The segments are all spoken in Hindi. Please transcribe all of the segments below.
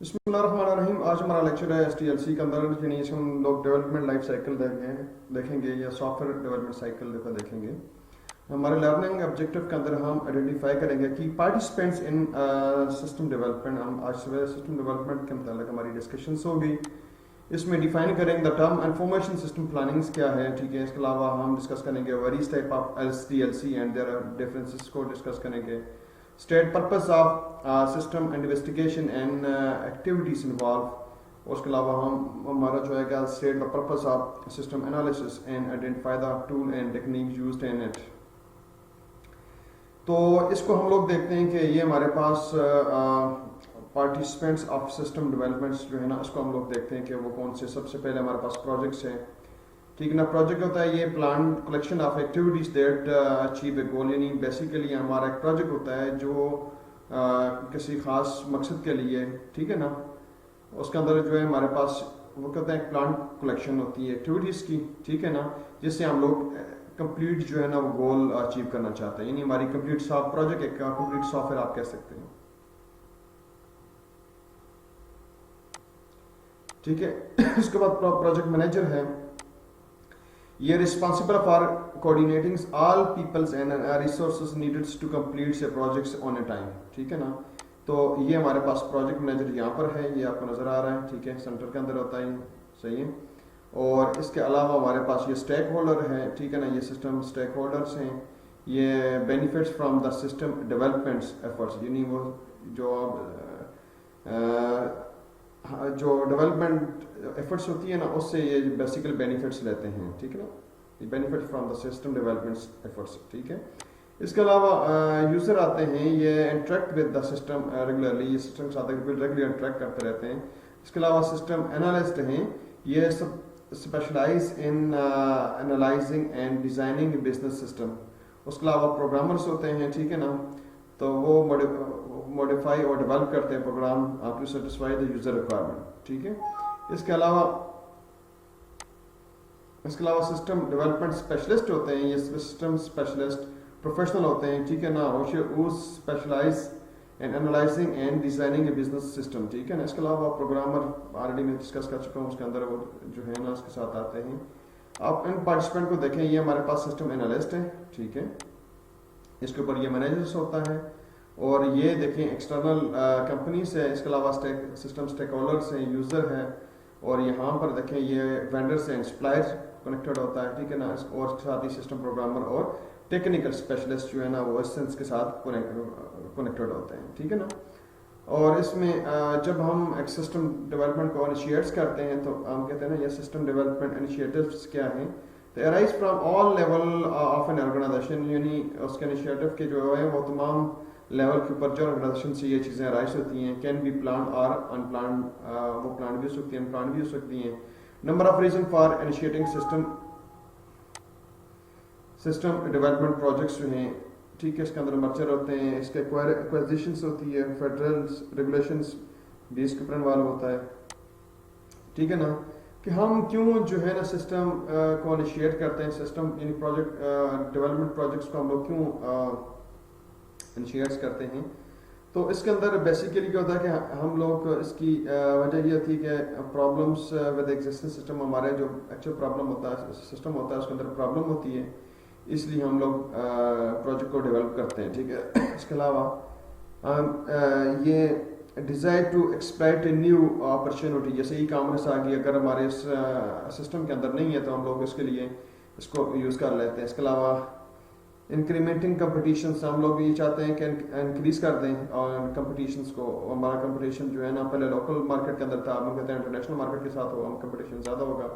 बिस्मिल्लाहिर्रहमानिर्रहीम। आज हमारा लेक्चर है एसटीएलसी के अंदर यानी हम लोग डेवलपमेंट लाइफ साइकिल देखेंगे या सॉफ्टवेयर डेवलपमेंट साइकिल को देखेंगे। हमारे लर्निंग ऑब्जेक्टिव के अंदर हम आइडेंटिफाई करेंगे कि पार्टिसिपेंट्स इन सिस्टम डेवलपमेंट। हम आज सुबह सिस्टम डेवलपमेंट के मतलब हमारी डिस्कशंस होगी। इसमें डिफाइन करेंगे the term information system plannings क्या है, ठीक है। इसके अलावा हम डिस्कस करेंगे various type of STLC and their differences को डिस्कस करेंगे। State purpose of system investigation and activities involve. उसके अलावा हम हमारा जो है क्या state the purpose of system analysis and identify the tool and technique used in it. तो इसको हम लोग देखते हैं कि ये हमारे पास पार्टिसिपेंट्स ऑफ सिस्टम डेवलपमेंट्स जो है ना, इसको हम लोग देखते हैं कि वो कौन से। सबसे पहले हमारे पास प्रोजेक्ट्स हैं, ठीक है ना। प्रोजेक्ट होता है ये plan collection of activities that achieve a goal, यानी बेसिकली हमारा एक प्रोजेक्ट होता है जो किसी खास मकसद के लिए, ठीक है ना। उसके अंदर जो है हमारे पास वो कहते हैं प्लान कलेक्शन होती है एक्टिविटीज की, ठीक है ना, जिससे हम लोग कंप्लीट जो है ना वो गोल अचीव करना चाहते हैं। यानी हमारी कंप्लीट सॉफ्ट प्रोजेक्ट एक कंप्लीट सॉफ्टवेयर आप कह सकते हैं, ठीक है। इसके बाद प्रोजेक्ट मैनेजर है, ये responsible for coordinating all peoples and resources needed to complete a projects on a time, ठीक है ना। तो ये हमारे पास प्रोजेक्ट मैनेजर यहाँ पर है, ये आपको नजर आ रहा है, ठीक है, सेंटर के अंदर होता है, सही है। और इसके अलावा हमारे पास ये स्टेक होल्डर है, ठीक है ना, ये सिस्टम स्टेक होल्डर्स हैं। ये benefits from the system developments efforts, यानी वो जो डेवलपमेंट एफर्ट्स होती है ना, उससे ये बेसिकल बेनिफिट्स लेते हैं, ठीक है ना। ये benefit from the system developments efforts, ठीक है। इसके अलावा यूज़र आते हैं, ये interact with the system regularly, ये सिस्टम के साथ रेगुलरली इंटरेक्ट करते रहते हैं। इसके अलावा सिस्टम एनालिस्ट हैं, ये सब specialise in analysing and designing business system. उसके अलावा प्रोग्रामर्स होते हैं, ठीक है ना, तो वो मॉडिफाई और डेवलप करते हैं program to satisfy the user requirement, ठीक है। इसके अलावा सिस्टम डेवलपमेंट स्पेशलिस्ट होते हैं, ये सिस्टम स्पेशलिस्ट प्रोफेशनल होते हैं, ठीक है ना, वो specialise in analysing and designing a business system, ठीक है ना। इसके अलावा प्रोग्रामर ऑलरेडी मैं डिस्कस कर चुका हूँ, उसके अंदर वो जो है ना उसके साथ आते हैं। आप इन पार्टिसिपेंट को देखें, ये हमारे पास सिस्टम एनालिस्ट है, ठीक है, इसके ऊपर ये मैनेजर्स होता है। और ये देखें एक्सटर्नल कंपनीज है, इसके अलावा सिस्टम स्टेक होल्डर्स हैं, यूज़र है, और यहाँ पर देखें ये वेंडर्स हैं, सप्लायर्स कनेक्टेड होता है, ठीक है ना। और साथ ही सिस्टम प्रोग्रामर और टेक्निकल स्पेशलिस्ट जो है ना वो एसेंस के साथ कनेक्टेड होते हैं, ठीक है ना। और इसमें जब हम एक सिस्टम डेवलपमेंट को इनिशिएट्स करते हैं तो हम कहते हैं ना ये सिस्टम डेवलपमेंट इनिशिएटिव्स क्या हैं, तो arise from all level of an organisation, यानी उसके इनिशिएटिव के जो है वो तमाम लेवल के ऊपर जो ऑर्गेनाइजेशन से ये चीज़ें अराइज होती हैं। कैन बी प्लान और अनप्लान, वो प्लान भी हो सकती हैं, अनप्लान भी हो सकती हैं। Number of reason for initiating system development projects जो हैं, ठीक है, इसके अंदर मर्चर होते हैं, इसके एक्विजिशंस होती है, फेडरल रेगुलेशंस भी इसके ऊपर इन्वॉल्व होता है, ठीक है ना। कि हम क्यों जो है ना सिस्टम को इनिशिएट करते हैं, सिस्टम यानी प्रोजेक्ट डेवलपमेंट प्रोजेक्ट्स को हम लोग क्यों इनिशिएट्स करते हैं। तो इसके अंदर बेसिकली क्या होता है कि हम लोग इसकी वजह ये होती है कि प्रॉब्लम्स विद एग्जिस्टिंग सिस्टम, हमारे जो एक्चुअल प्रॉब्लम होता है सिस्टम होता है उसके अंदर प्रॉब्लम होती है, इसलिए हम लोग प्रोजेक्ट को डेवलप करते हैं, ठीक है। इसके अलावा ये desire to exploit a new opportunity, जैसे ई कॉमर्स आ गई, अगर हमारे इस सिस्टम के अंदर नहीं है तो हम लोग इसके लिए इसको यूज़ कर लेते हैं। इसके अलावा इंक्रीमेंटिंग कंपटीशन, हम लोग ये चाहते हैं कि इंक्रीज कर दें और कंपटीशंस को। हमारा कंपटीशन जो है ना पहले लोकल मार्केट के अंदर था, हम कहते हैं इंटरनेशनल मार्केट के साथ होगा, कंपटीशन ज़्यादा होगा।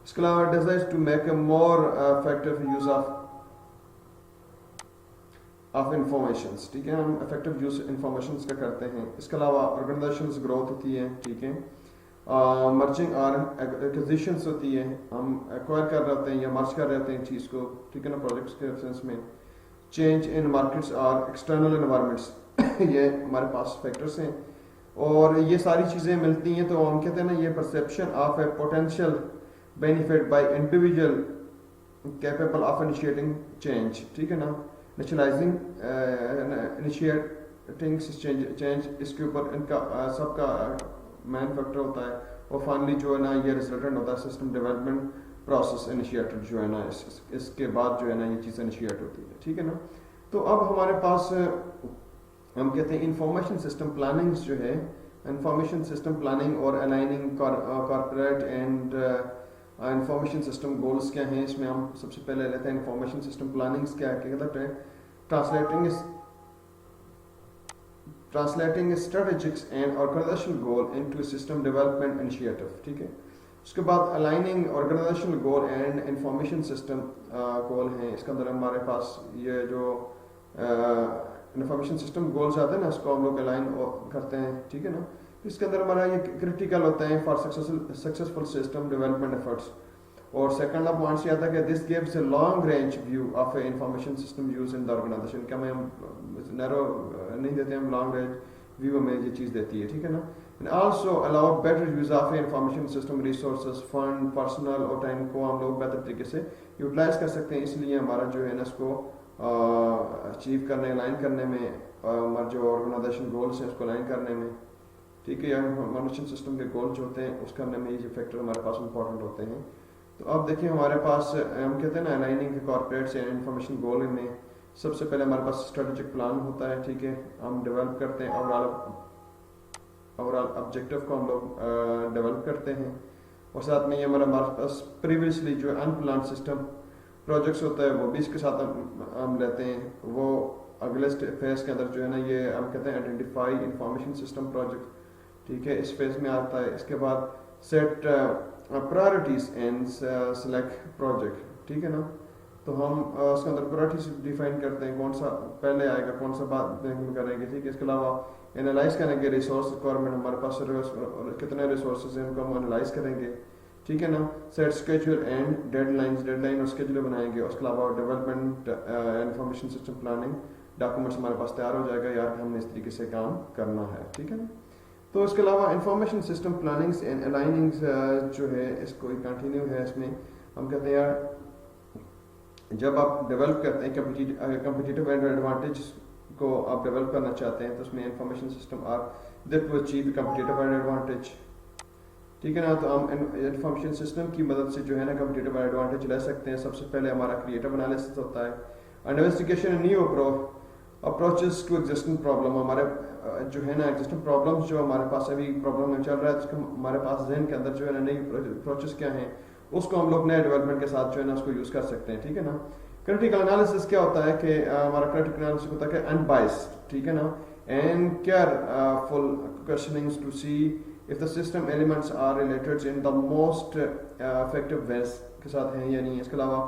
इसके अलावा desire to make a more effective use of information, ठीक है, हम इफेक्टिव यूज़ इंफॉर्मेशन का करते हैं। इसके अलावा ऑर्गेनाइजेशन ग्रोथ होती है, ठीक है, मर्जिंग और एक्विजिशंस होती है, हम एक्वायर कर रहे होते हैं या मर्ज कर रहे होते हैं चीज़ को, ठीक है ना, प्रोजेक्ट्स के सेंस में। चेंज इन मार्केट्स और एक्सटर्नल एनवायरनमेंट्स ये हमारे पास फैक्टर्स हैं, और ये सारी चीज़ें मिलती हैं तो हम कहते हैं ना ये perception of A potential benefit by individual capable of initiating change, ठीक है ना, नेशनलाइजिंग इनिशिएटिंग चेंज, इसके ऊपर इनका सबका मैन फैक्टर होता है, और फाइनली जो है ना ये रिजल्टेंट होता है सिस्टम डेवलपमेंट प्रोसेस इनिशिएटेड जो है ना इसके बाद जो है ना ये चीज़ इनिशिएट होती है, ठीक है ना। तो अब हमारे पास हम कहते हैं इंफॉर्मेशन सिस्टम प्लानिंग जो है, इंफॉर्मेशन सिस्टम प्लानिंग और aligning corporate and information system goals क्या हैं। इसमें हम सबसे पहले लेते हैं इंफॉर्मेशन सिस्टम प्लानिंग्स क्या है, translating strategics and organisational goal into system development initiative, ठीक है। उसके बाद aligning organisational goal and information system goal हैं। इसके अंदर हमारे पास ये जो इंफॉर्मेशन सिस्टम गोल्स आते हैं ना, उसको हम लोग अलाइन करते हैं, ठीक है ना। इसके अंदर हमारा ये क्रिटिकल होता है for successful system development efforts. और सेकंड ऑफ पॉइंट्स ये आता है कि this gives a long range view of a information system use in the organisation. क्या हम नैरो नहीं देते, हम लॉन्ग रेंज व्यू हमें ये चीज़ देती है, ठीक है ना। And also allow better use of information system resources, fund, personal और टाइम को हम लोग बेहतर तरीके से यूटिलाइज कर सकते हैं। इसलिए हमारा जो है ना इसको अचीव करने, अलाइन करने में, हमारे जो ऑर्गेनाइजेशन गोल्स हैं उसको अलाइन करने में, ठीक है, या इंफॉर्मेशन सिस्टम के गोल्स जो होते हैं उस करने में ये फैक्टर हमारे पास इंपॉर्टेंट होते हैं। तो अब देखिए हमारे पास हम कहते हैं ना अलाइनिंग के कॉर्पोरेट्स एंड इंफॉर्मेशन गोल में सबसे पहले हमारे पास स्ट्रेटेजिक प्लान होता है, ठीक है। हम डेवलप करते हैं ओवरऑल ऑब्जेक्टिव को हम लोग डेवलप करते हैं, और साथ में ये हमारे पास प्रीवियसली जो अनप्लान सिस्टम प्रोजेक्ट्स होता है वो भी इसके साथ हम लेते हैं। वो अगले फेज के अंदर जो है ना ये हम कहते हैं आइडेंटिफाई इंफॉर्मेशन सिस्टम प्रोजेक्ट, ठीक है, इस फेज में आता है। इसके बाद set priorities and select project, ठीक है ना। तो हम उसके अंदर प्रायोरिटीज डिफाइन करते हैं, कौन सा पहले आएगा, कौन सा बाद में करेंगे, ठीक है। इसके अलावा एनालाइज करेंगे रिसोर्स रिक्वायरमेंट, हमारे पास कितने रिसोर्सेज हैं उनको हम एनालाइज करेंगे, ठीक है ना। सेट स्केड्यूल एंड डेडलाइन और स्केड्यूल बनाएंगे। उसके अलावा development information system planning documents हमारे पास तैयार हो जाएगा, यार हमने इस तरीके से काम करना है, ठीक है ना। तो इसके अलावा इंफॉर्मेशन सिस्टम प्लानिंग्स एंड अलाइनिंग्स जो है इसको कंटिन्यू है। इसमें हम कहते हैं यार जब आप डेवलप करते हैं कम्पिटिटिव एडवांटेज को आप डेवलप करना चाहते हैं तो उसमें information system are that to achieve competitive advantage, ठीक है ना। तो हम इंफॉर्मेशन सिस्टम की मदद से जो है ना कम्पिटिटिव एडवांटेज ले सकते हैं। सबसे पहले हमारा क्रिएटिव एनालिसिस होता है, investigation new approaches to existing problem. हमारे जो है ना एग्जिस्टिंग प्रॉब्लम्स जो हमारे पास अभी प्रॉब्लम में चल रहा है, तो हमारे पास जहन के अंदर जो है ना नई अप्रोचेस क्या हैं उसको हम लोग नए डेवलपमेंट के साथ जो है ना उसको यूज कर सकते हैं, ठीक है ना। क्रिटिकल एनालिसिस क्या होता है कि हमारा क्रिटिकल एनालिसिस होता है कि अनबाइस्ड, ठीक है ना, and careful questionings to see if the system elements are related in the most effective ways के साथ हैं या नहीं है। इसके अलावा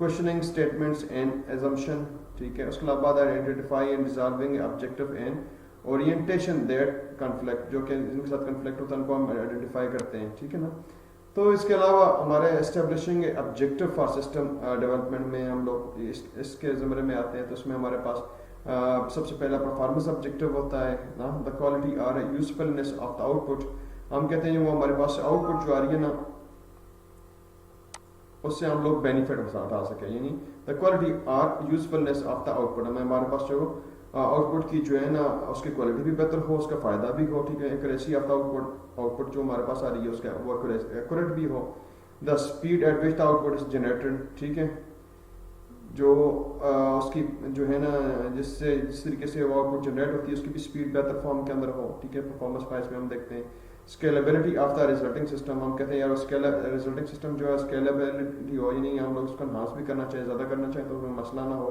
questioning statements and assumption, ठीक है। उसके अलावा identify and resolving objective and orientation that conflict, जो कि जिनके साथ conflict होता है उनको हम identify करते हैं, ठीक है ना। तो इसके अलावा हमारे establishing objective for system development में हम लोग इसके ज़मरे में आते हैं। तो उसमें हमारे पास सबसे पहला परफॉर्मेंस ऑब्जेक्टिव होता है ना, द क्वालिटी और यूजफुलनेस ऑफ द आउटपुट। हम कहते हैं वो हमारे पास आउटपुट जो आ रही है ना उससे हम लोग बेनिफिट उठा सके, यानी द क्वालिटी और यूजफुलनेस ऑफ द आउटपुट। हमें हमारे पास जो आउटपुट की जो है ना उसकी क्वालिटी भी बेहतर हो, उसका फायदा भी हो, ठीक है। एक्यूरेसी ऑफ द आउटपुट जो हमारे पास आ रही है उसका वो एक्यूरेट भी हो। The speed at which the output is generated, ठीक है, जो उसकी जो है ना जिस तरीके से वो आउटपुट जनरेट होती है उसकी भी स्पीड बेहतर फॉर्म के अंदर हो, ठीक है। परफॉर्मेंस वाइज में हम देखते हैं scalability of the resulting system. हम कहते हैं यार रिजल्टिंग सिस्टम जो है स्केलेबिलिटी हो, यानी हम लोग उसको एनहांस भी करना चाहिए, ज़्यादा करना चाहिए तो उसमें मसला ना हो,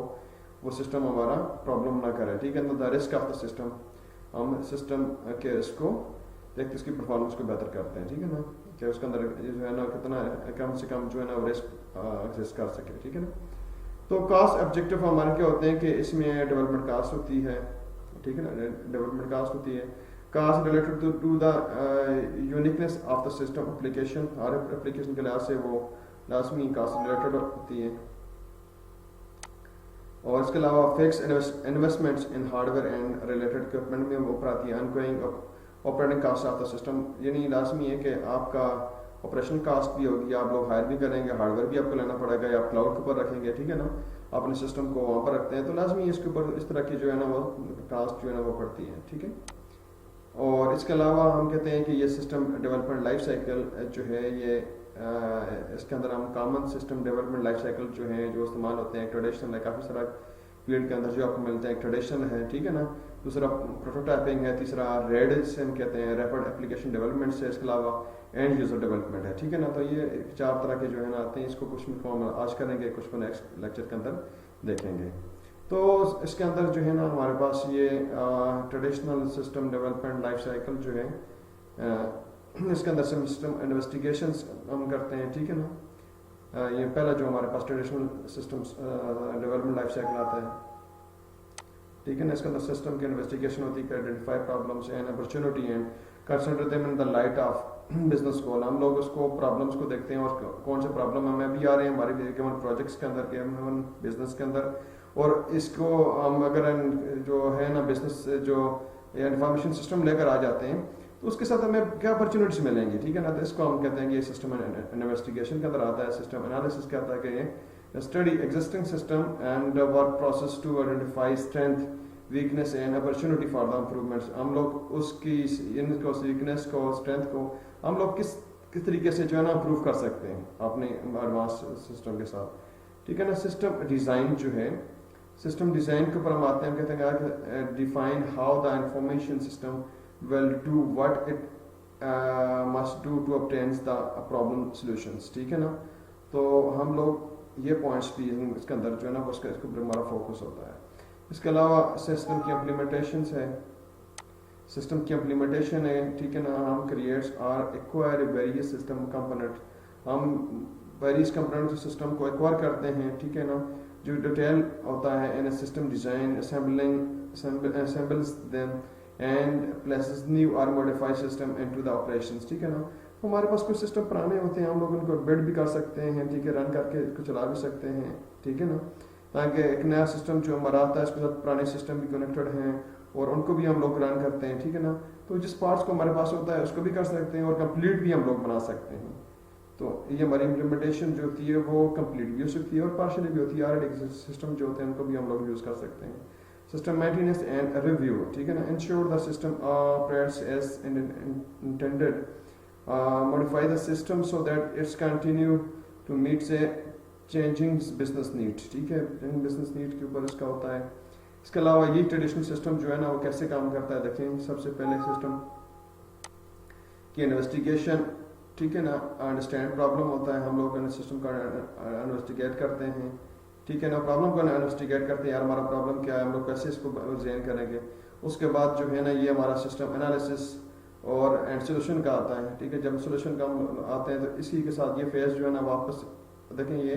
वो सिस्टम हमारा प्रॉब्लम ना करे, ठीक है। तो the risk of the system, हम सिस्टम के रिस्क को देखते उसकी परफॉर्मेंस को बेहतर करते हैं, ठीक है ना, कि उसके अंदर जो है ना कितना कम से कम जो है ना रिस्क एग्जिस्ट कर सके, ठीक है ना। तो कास्ट ऑब्जेक्टिव हमारे क्या होते हैं कि इसमें डेवलपमेंट कास्ट होती है, ठीक है ना, डेवलपमेंट कास्ट होती है। Cost related to the uniqueness of the system application, हर एप्लीकेशन के लिहाज से वो लाजमी कास्ट रिलेटेड होती है। और इसके अलावा fix investments in hardware and related equipment में वो ऊपर आती है। Ongoing operating cost of the system, यानी लाजमी है कि आपका ऑपरेशन कास्ट भी होगी, आप लोग हायर भी करेंगे, हार्डवेयर भी आपको लेना पड़ेगा या आप क्लाउड के ऊपर रखेंगे, ठीक है ना, अपने सिस्टम को वहाँ पर रखते हैं, तो लाजमी इसके ऊपर इस तरह की जो है ना वो कास्ट जो है ना वो पड़ती है, ठीक है। और इसके अलावा हम कहते हैं कि ये सिस्टम डेवलपमेंट लाइफ साइकिल जो है ये इसके अंदर हम common system development life cycle जो है जो इस्तेमाल होते हैं, ट्रेडिशनल है, काफ़ी सारा फील्ड के अंदर जो आपको मिलते हैं, एक ट्रेडिशनल है, ठीक है ना, दूसरा प्रोटोटाइपिंग है, तीसरा रेड से हम कहते हैं रैपिड एप्लीकेशन डेवलपमेंट से, इसके अलावा एंड यूजर डेवलपमेंट है, ठीक है ना। तो ये 4 तरह के जो है ना आते हैं, इसको कुछ को हम आज करेंगे, कुछ को नेक्स्ट लेक्चर के अंदर देखेंगे। तो इसके अंदर जो है ना हमारे पास ये traditional system development life cycle जो है इसके अंदर सिस्टम इन्वेस्टिगेशंस हम करते हैं, ठीक है ना। ये पहला जो हमारे पास traditional systems development life cycle आता है, ठीक है ना। इसके अंदर सिस्टम की इन्वेस्टिगेशन होती है, identify problems and opportunity and consider them in the light of business गोल। हम लोग उसको प्रॉब्लम्स को देखते हैं और कौन से प्रॉब्लम हमें भी आ रहे हैं हमारे गिवन प्रोजेक्ट्स के अंदर, गिवन बिजनेस के अंदर, और इसको हम अगर जो है ना बिजनेस जो इंफॉर्मेशन सिस्टम लेकर आ जाते हैं तो उसके साथ हमें क्या अपॉर्चुनिटीज मिलेंगी, ठीक है ना। तो इसको हम कहते हैं कि ये सिस्टम इन्वेस्टिगेशन के अंदर आता है। सिस्टम एनालिसिस क्या आता है कि ये study existing system and work process to identify strength, weakness and opportunity for the improvements. हम लोग उसकी इनको वीकनेस को, स्ट्रेंथ को हम लोग किस तरीके से जो है ना इम्प्रूव कर सकते हैं अपने एडवांस सिस्टम के साथ, ठीक है ना। सिस्टम डिज़ाइन जो है, सिस्टम डिज़ाइन के ऊपर हम आते हैं, कहते हैं define how the information system will do what it must do to obtain the problem solutions, ठीक है ना। तो हम लोग ये पॉइंट्स भी इसके अंदर जो है ना उसके ऊपर हमारा फोकस होता है। इसके अलावा सिस्टम की इम्प्लीमेंटेशन है, सिस्टम की इम्प्लीमेंटेशन है, ठीक है ना। हम creates or acquire various system component, हम वेरियस कंपोनेंट सिस्टम को एक्वायर करते हैं, ठीक है ना। जो डिटेल होता है in system design assembles them and places new or modified system into the operations, ठीक है ना। हमारे पास कुछ सिस्टम पुराने होते हैं, हम लोग उनको बिल्ड भी कर सकते हैं, ठीक है, रन करके इसको चला भी सकते हैं, ठीक है ना, ताकि एक नया सिस्टम जो हमारा आता है इसके साथ पुराने सिस्टम भी कनेक्टेड हैं और उनको भी हम लोग रन करते हैं, ठीक है ना। तो जिस पार्ट्स को हमारे पास होता है उसको भी कर सकते हैं और कंप्लीट भी हम लोग बना सकते हैं। तो ये हमारी इम्प्लीमेंटेशन जो होती है वो कंप्लीट भी हो सकती है और पार्शली भी होती है। ऑलरेडी सिस्टम जो होते हैं उनको भी हम लोग यूज़ कर सकते हैं। सिस्टम मेंटेनेंस एंड रिव्यू, ठीक है ना। Ensure the system operates as intended, modify the system so that its continue to meet से चेंजिंग बिजनेस नीड, ठीक है, बिजनेस नीड के ऊपर इसका होता है। इसके अलावा ये ट्रेडिशनल सिस्टम जो है ना वो कैसे काम करता है, देखें। सबसे पहले सिस्टम की इन्वेस्टिगेशन, ठीक है ना, अंडरस्टैंड प्रॉब्लम होता है, हम लोग सिस्टम का इन्वेस्टिगेट करते हैं, ठीक है ना। प्रॉब्लम को इन्वेस्टिगेट करते हैं, यार हमारा प्रॉब्लम क्या है, हम लोग कैसे इसको डिजाइन करेंगे। उसके बाद जो है ना ये हमारा सिस्टम एनालिसिस और एंड सोल्यूशन का आता है, ठीक है। जब सोल्यूशन का आते हैं तो इसी के साथ ये फेज जो है ना वापस देखें ये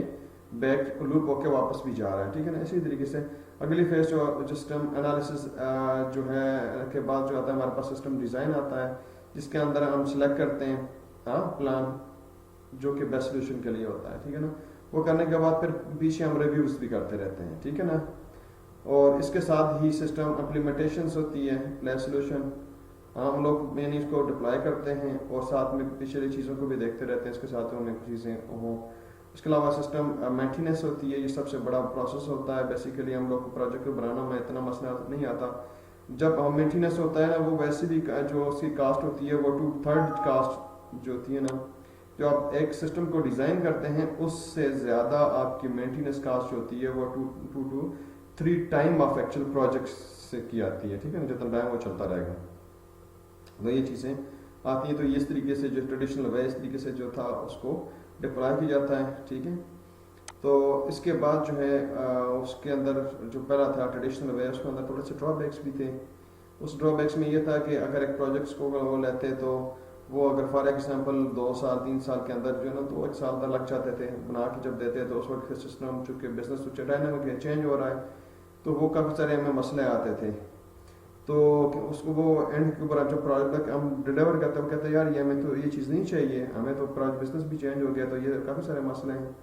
बैक लूप होके वापस भी जा रहा है, ठीक है ना। इसी तरीके से अगली फेज जो सिस्टम एनालिसिस जो है के बाद जो आता है हमारे पास सिस्टम डिज़ाइन आता है, जिसके अंदर हम सिलेक्ट करते हैं प्लान जो कि बेस्ट सोल्यूशन के लिए होता है, ठीक है ना। वो करने के बाद फिर पीछे हम रिव्यूज भी करते रहते हैं, ठीक है ना। और इसके साथ ही सिस्टम इम्प्लीमेंटेशन होती है, प्ले सोल्यूशन हम लोग मेन इसको डिप्लॉय करते हैं और साथ में पिछली चीज़ों को भी देखते रहते हैं, इसके साथ में चीज़ें हों। इसके अलावा सिस्टम मेंटेनेंस होती है, ये सबसे बड़ा प्रोसेस होता है। बेसिकली हम लोग प्रोजेक्ट को बनाना में इतना मसला नहीं आता। जब हम मेंटेनेंस होता है ना वो वैसे भी जो उसकी कास्ट होती है वो 2/3 कास्ट जो होती है ना, जो आप एक सिस्टम को डिज़ाइन करते हैं उससे ज़्यादा आपकी मेंटेनेंस कास्ट होती है वो 2 to 3 time of actual project से की आती है, ठीक है ना, जितना टाइम वो चलता रहेगा। तो ये चीज़ें आती हैं। तो इस तरीके से जो ट्रेडिशनल वे इस तरीके से जो था उसको डिप्लॉय किया जाता है, ठीक है। तो इसके बाद जो है उसके अंदर जो पहला था ट्रेडिशनल वे, उसके अंदर थोड़े से ड्रॉबैक्स भी थे। उस ड्रॉबैक्स में ये था कि अगर एक प्रोजेक्ट्स को वो लेते तो वो अगर फॉर एग्जांपल 2 साल 3 साल के अंदर जो है ना तो 1 साल तक लग जाते थे बना के जब देते तो उस वक्त सिस्टम चूँकि बिजनेस तो डायनामिक चेंज हो रहा है तो वो काफ़ी सारे हमें मसले आते थे। तो उसको वो एंड के ऊपर जो प्रोजेक्ट हम डिलीवर करते हैं वो कहते हैं यार ये हमें तो ये चीज़ नहीं चाहिए, हमें तो बिजनेस भी चेंज हो गया, तो ये काफ़ी सारे मसले हैं।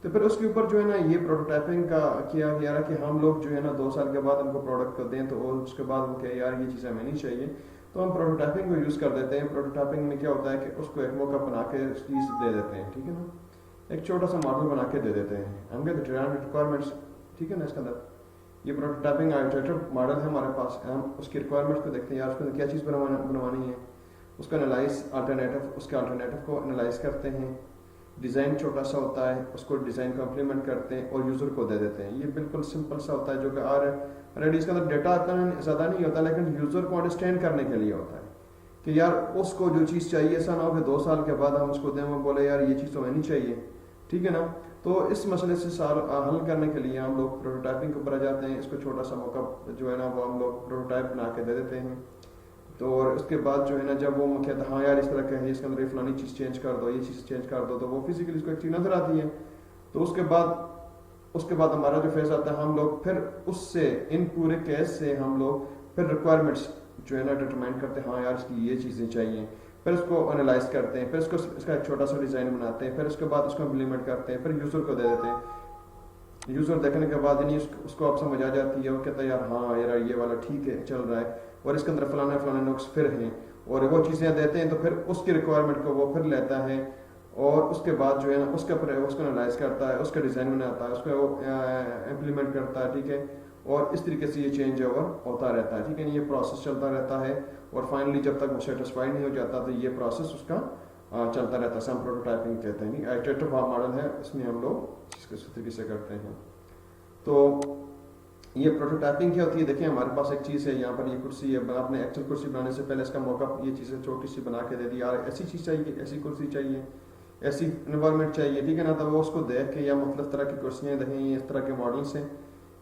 तो फिर उसके ऊपर जो है ना ये प्रोटोटाइपिंग का किया गया कि हम लोग जो है ना 2 साल के बाद उनको प्रोडक्ट को दें तो उसके बाद वो कहे यार ये चीज़ हमें नहीं चाहिए, तो हम प्रोटोटाइपिंग को यूज़ कर देते हैं। प्रोटोटाइपिंग में क्या होता है कि उसको एक मौका बना के चीज़ दे देते हैं, ठीक है ना, एक छोटा सा मॉडल बना के दे देते हैं, हम कहते हैं रिक्वायरमेंट्स, ठीक है ना। इसके अंदर ये प्रोटोटाइपिंग आइटरेटिव मॉडल है हमारे पास। हम उसकी रिक्वायरमेंट्स को देखते हैं, यार उसको क्या चीज़ बनवानी है, उसका एनालाइज अल्टरनेटिव, उसके अल्टरनेटिव को एनालाइज करते हैं। डिज़ाइन छोटा सा होता है, उसको डिज़ाइन को इम्प्लीमेंट करते हैं और यूज़र को दे देते हैं। ये बिल्कुल सिंपल सा होता है, जो कि ऑलरेडी इसके अंदर डेटा इतना ज़्यादा नहीं होता, लेकिन यूज़र को अंडरस्टैंड करने के लिए होता है कि यार उसको जो चीज़ चाहिए, ऐसा ना हो कि 2 साल के बाद हम उसको दें, वो बोले यार ये चीज़ तो नहीं चाहिए, ठीक है ना। तो इस मसले से हल करने के लिए हम लोग प्रोटोटाइपिंग के ऊपर आ जाते हैं। इसको छोटा सा मौका जो है ना वो हम लोग प्रोटोटाइप बना के दे देते हैं। तो और उसके बाद जो है ना जब वो कहता है हाँ यार इस तरह का है, इसके अंदर ये फलानी चीज़ चेंज कर दो, ये चीज़ चेंज कर दो, तो वो फिजिकली इसको एक चीज़ नजर आती है। तो उसके बाद हमारा जो फेज आता है, हम लोग फिर उससे इन पूरे केस से हम लोग फिर रिक्वायरमेंट्स जो है ना डिटरमाइन करते हैं, हाँ यार इसकी ये चीज़ें चाहिए, फिर उसको एनालाइज करते हैं, फिर इसका एक छोटा सा डिज़ाइन बनाते हैं, फिर उसके बाद उसको इम्प्लीमेंट करते हैं, फिर यूज़र को दे देते हैं। यूज़र देखने के बाद यानी उसको आप समझ आ जाती है, वो कहता है यार हाँ यार ये वाला ठीक है चल रहा है, और इसके अंदर फलाने नुक्स फिर हैं, और वो चीज़ें देते हैं। तो फिर उसकी रिक्वायरमेंट को वो फिर लेता है और उसके बाद जो है ना उसको एनालाइज करता है, उसका डिज़ाइन बनाता है, उसको इम्प्लीमेंट करता है, ठीक है। और इस तरीके से ये चेंज ओवर होता रहता है, ठीक है। ये प्रोसेस चलता रहता है और फाइनली जब तक वो सेटिस्फाइड नहीं हो जाता तो ये प्रोसेस उसका चलता रहता है। हम प्रोटोटाइपिंग कहते हैं, आइटरेटिव मॉडल है, इसमें हम लोग इस तरीके से करते हैं। तो ये प्रोटोटाइपिंग क्या होती है, देखिए हमारे पास एक चीज़ है, यहाँ पर ये कुर्सी है, आपने एक्चुअल कुर्सी बनाने से पहले इसका मौका ये चीज़ें छोटी सी बना के दे दी, यार ऐसी चीज़ चाहिए, ऐसी कुर्सी चाहिए, ऐसी इन्वायरमेंट चाहिए, ठीक है ना। तो वो उसको देख के या मतलब तरह की कुर्सियाँ देखें, इस तरह के मॉडल्स हैं,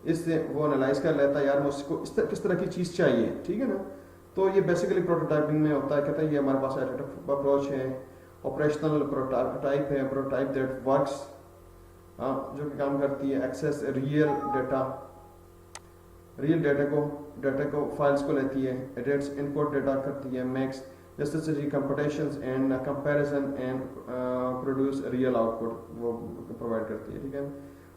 इससे वो एनालाइज कर लेता है यार मुझको किस तरह की चीज़ चाहिए, ठीक है ना। तो ये बेसिकली प्रोटोटाइपिंग में होता है। कहता है ये हमारे पास आइटरेटिव अप्रोच है, ऑपरेशनल प्रोटोटाइप है, प्रोटोटाइप दैट वर्क्स, जो कि काम करती है एक्सेस डेटा को फाइल्स को लेती है, एडिट्स इनपुट डेटा करती है, makes necessary computations and comparison and produce real output वो प्रोवाइड करती है, ठीक है।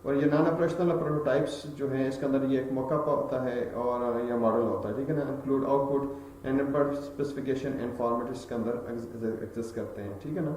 और ये नॉन ऑपरेशनल प्रोटोटाइप्स जो है इसके अंदर ये एक मौका होता है और यह मॉडल होता है, ठीक है ना। Include output and specification and format इसके अंदर एग्जिस्ट करते हैं, ठीक है ना।